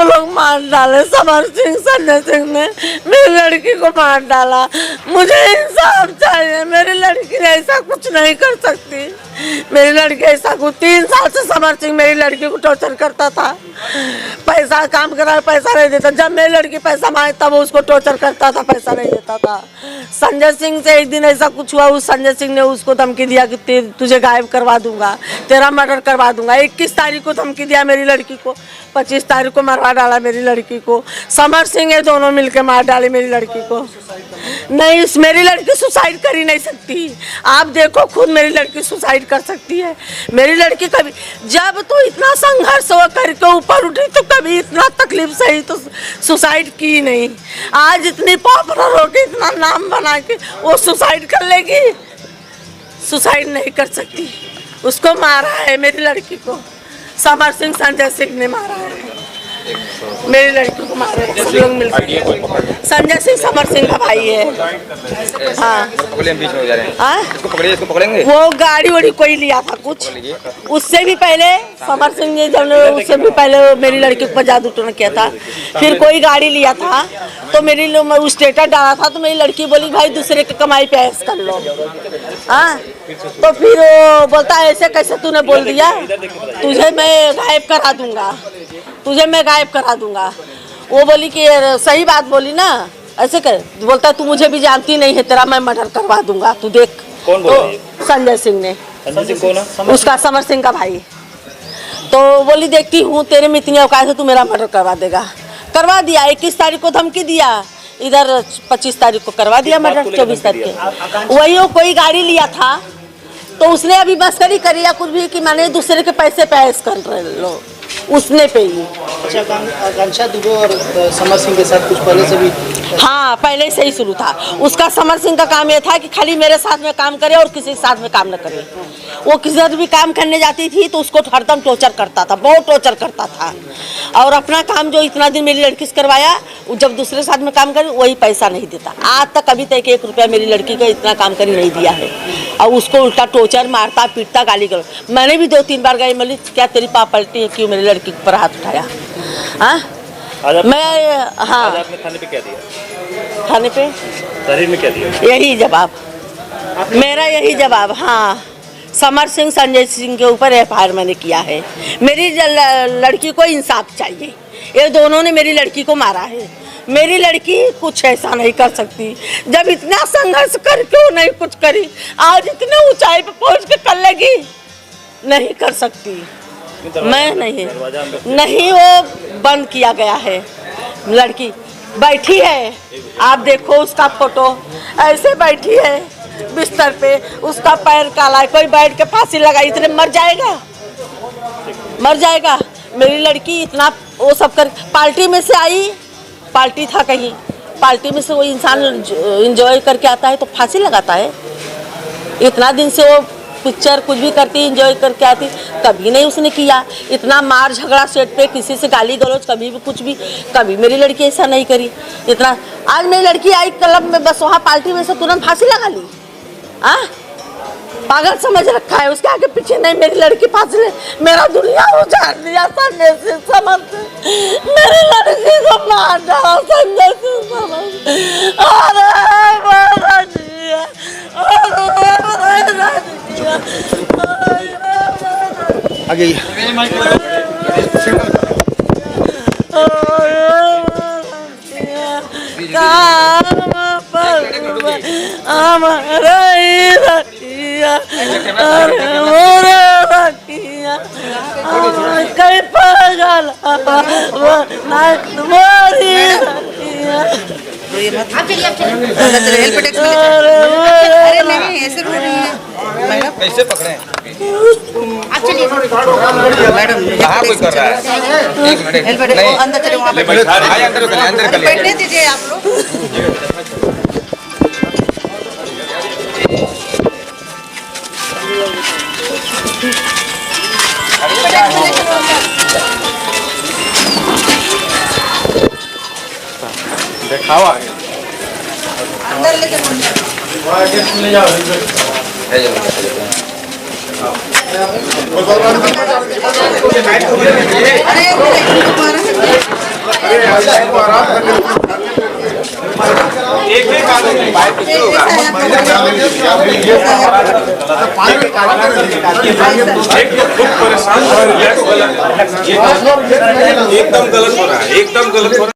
को लोग मार डाले। समर सिंह, संजय सिंह ने मेरी लड़की को मार डाला। मुझे इंसाफ चाहिए। मेरी लड़की ऐसा कुछ नहीं कर सकती। मेरी लड़की ऐसा कुछ 3 साल से समर सिंह मेरी लड़की को टॉर्चर करता था। पैसा काम करा, पैसा नहीं देता। जब मेरी लड़की पैसा मांगे तब उसको टॉर्चर करता था, पैसा नहीं देता था। संजय सिंह से एक दिन ऐसा कुछ हुआ, उस संजय सिंह ने उसको धमकी दिया कि तुझे गायब करवा दूंगा, तेरा मर्डर करवा दूंगा। 21 तारीख को धमकी दिया मेरी लड़की को, 25 तारीख को मरवा डाला मेरी लड़की को। समर सिंह ये दोनों मिलकर मार डाले मेरी लड़की को। नहीं, मेरी लड़की सुसाइड कर ही नहीं सकती। आप देखो खुद, मेरी लड़की सुसाइड कर सकती है। मेरी लड़की कभी, जब तो इतना संघर्ष हो करके ऊपर उठी तो कभी इतना तकलीफ सही तो सुसाइड की नहीं। आज इतनी पॉपुलर हो के, इतना नाम बना के वो सुसाइड कर लेगी? सुसाइड नहीं कर सकती। उसको मारा है मेरी लड़की को, समर सिंह, संजय सिंह ने मारा है मेरी लड़की को। मारा है सब लोग मिलकर। संजय सिंह समर सिंह का भाई है। हाँ, वो गाड़ी वाड़ी कोई लिया था कुछ, उससे भी पहले समर सिंह ने, जब उससे भी पहले मेरी लड़की को जादू टोना किया था। फिर कोई गाड़ी लिया था तो मेरी स्टेटस डाला था तो मेरी लड़की बोली भाई दूसरे की कमाई पे ऐश कर लो। हाँ, तो फिर वो बोलता ऐसे कैसे तूने बोल दिया, तुझे मैं गायब करा दूंगा, तुझे मैं गायब करा दूंगा। वो बोली कि सही बात बोली ना, ऐसे कर। बोलता तू मुझे भी जानती नहीं है, तेरा मैं मर्डर करवा दूंगा, तू देख। कौन बोल रही है? संजय सिंह ने। संजय सिंह कौन है? उसका समर सिंह का भाई। तो बोली देखती हूँ तेरे में इतनी औकात है, तू मेरा मर्डर करवा देगा। करवा दिया। 21 तारीख को धमकी दिया, इधर 25 तारीख को करवा दिया मर्डर। 24 तारीख को वही वो कोई गाड़ी लिया था तो उसने अभी मस्करी करी या कुछ भी कि मैंने दूसरे के पैसे पे ऐश कर रहे लो, उसने पे ही। आकांक्षा दुबे और समर सिंह के साथ कुछ पहले से भी? हाँ, पहले से ही शुरू था उसका। समर सिंह का काम यह था कि खाली मेरे साथ में काम करे और किसी के साथ में काम न करे। वो किसी भी काम करने जाती थी तो उसको हरदम टॉर्चर करता था, बहुत टॉर्चर करता था। और अपना काम जो इतना दिन मेरी लड़की से करवाया, जब दूसरे साथ में काम करे वही पैसा नहीं देता। आज तक अभी तक 1 रुपया मेरी लड़की का इतना काम कर नहीं दिया है। और उसको उल्टा टॉर्चर, मारता पीटता, गाली गलौज। मैंने भी 2-3 बार गई, बोली क्या तेरी पाप पलटी है, क्यों मेरी लड़की पर हाथ उठाया? हाँ, मैं हाँ, आपने थाने पे क्या दिया? थाने पे तहरीर में क्या दिया? यही जवाब मेरा, यही जवाब। हाँ, समर सिंह, संजय सिंह के ऊपर FIR मैंने किया है। मेरी लड़की को इंसाफ चाहिए। ये दोनों ने मेरी लड़की को मारा है। मेरी लड़की कुछ ऐसा नहीं कर सकती। जब इतना संघर्ष करके वो नहीं कुछ करी, आज इतने ऊंचाई पे पहुंच के कर लेगी? नहीं कर सकती। मैं नहीं, वो बंद किया गया है। लड़की बैठी है, आप देखो उसका फोटो, ऐसे बैठी है बिस्तर पे, उसका पैर काला है। कोई बैठ के फांसी लगाई, इतने मर जाएगा, मर जाएगा। मेरी लड़की इतना वो सब कर, पार्टी में से आई, पार्टी था कहीं, पार्टी में से वो इंसान एंजॉय करके आता है तो फांसी लगाता है? इतना दिन से वो पिक्चर कुछ भी करती, एंजॉय करके आती, कभी नहीं उसने किया। इतना मार झगड़ा सेट पे, किसी से गाली गलौज, कभी भी कुछ भी, कभी मेरी लड़की ऐसा नहीं करी। इतना आज मेरी लड़की आई क्लब में, बस वहाँ पार्टी में से तुरंत फांसी लगा ली। हाँ, पागल समझ रखा है, उसके आगे पीछे नहीं। मेरी लड़की फांसी ले, मेरा दुनिया उजाड़ दिया संजय सिंह, समझ मेरी लड़की को मार डाला संजय सिंह, समझ। आगे कई पागल कैसे पकड़े? मैडम कहाँ कोई कर रहा है? 1 मिनट नहीं, अंदर चले, वहाँ पे अंदर कर ले, बैठने दीजिए आप लोग। दिखावा अंदर लेके ले जाओ। अरे एक एक आदमी बाइक पे होगा एक तो खुद परेशान एकदम गलत हो रहा है, एकदम गलत हो रहा है।